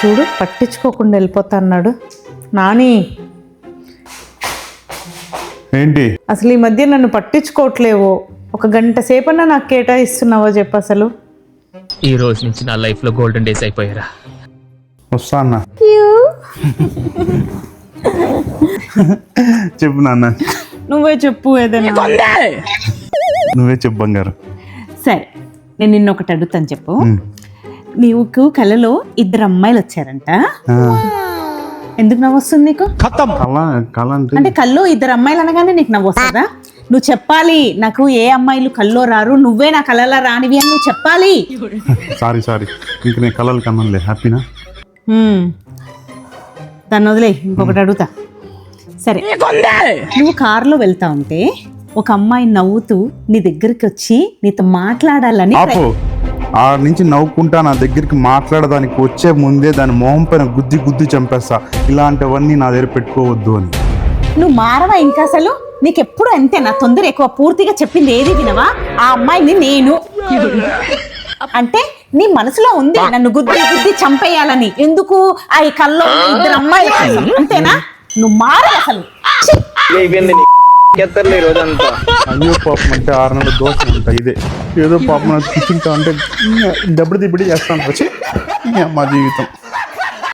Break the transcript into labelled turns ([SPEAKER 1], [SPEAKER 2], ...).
[SPEAKER 1] చూడు పట్టించుకోకుండా వెళ్ళిపోతా అన్నాడు. నాని
[SPEAKER 2] ఏంటి
[SPEAKER 1] అసలు ఈ మధ్య నన్ను పట్టించుకోవట్లేవో, ఒక గంట సేపన్నా నాకు కేటాయిస్తున్నావో చెప్పు. అసలు
[SPEAKER 3] ఈ రోజు నుంచి నా లైఫ్ లో గోల్డెన్ డేస్ అయిపోయారా.
[SPEAKER 2] వస్తా అన్న. చెప్పు నాన్న.
[SPEAKER 1] నువ్వే చెప్పు ఏదైనా.
[SPEAKER 2] నువ్వే చెప్పు బంగారు.
[SPEAKER 1] సరే నేను నిన్న ఒకటి అడుగుతాను చెప్పు. నీకు కలలో 2 అమ్మాయిలు వచ్చారంట, ఎందుకు నవ్వు వస్తుంది నీకు?
[SPEAKER 2] కళ
[SPEAKER 1] అంటే కల్లో 2 అమ్మాయిలు అనగానే నీకు నవ్వు వస్తుందా? నువ్వు చెప్పాలి, నాకు ఏ అమ్మాయిలు కల్లో రారు, నువ్వే నా కళలో రానివి అని నువ్వు చెప్పాలి.
[SPEAKER 2] సారీ ఇంక నేను కళలు కన్నానులే. హ్యాపీనా?
[SPEAKER 1] దాన్ని వదిలే, ఇంకొకటి అడుగుతా. సరే నువ్వు కారులో వెళ్తా ఉంటే ఒక అమ్మాయి నవ్వుతూ నీ దగ్గరికి వచ్చి నీతో మాట్లాడాలని
[SPEAKER 2] ఆపు. ఆ నుంచి నవ్వుకుంటా నా దగ్గరికి మాట్లాడడానికి వచ్చే ముందే దాని మొహం పైన గుద్ది చంపేస్తా. ఇలాంటివన్నీ నా దగ్గర పెట్టుకోవద్దు అని.
[SPEAKER 1] నువ్వు మారవా ఇంకా? అసలు నీకెప్పుడు అంతే, నా తొందర ఎక్కువ. పూర్తిగా చెప్పింది ఏది వినవా? ఆ అమ్మాయిని నేను అంటే నీ మనసులో ఉంది నన్ను గుద్ది చంపేయాలని. ఎందుకు? ఆ కల్లో 2 అమ్మాయిలు కోసం, అంతేనా? నువ్వు మారవు అసలు.
[SPEAKER 2] అయ్యో పాపం అంటే 6 నెలల దోశ అంట ఇదే. ఏదో పాపం నాకు కిచెన్ అంటే దెబ్బడి చేస్తాను వచ్చి మా జీవితం.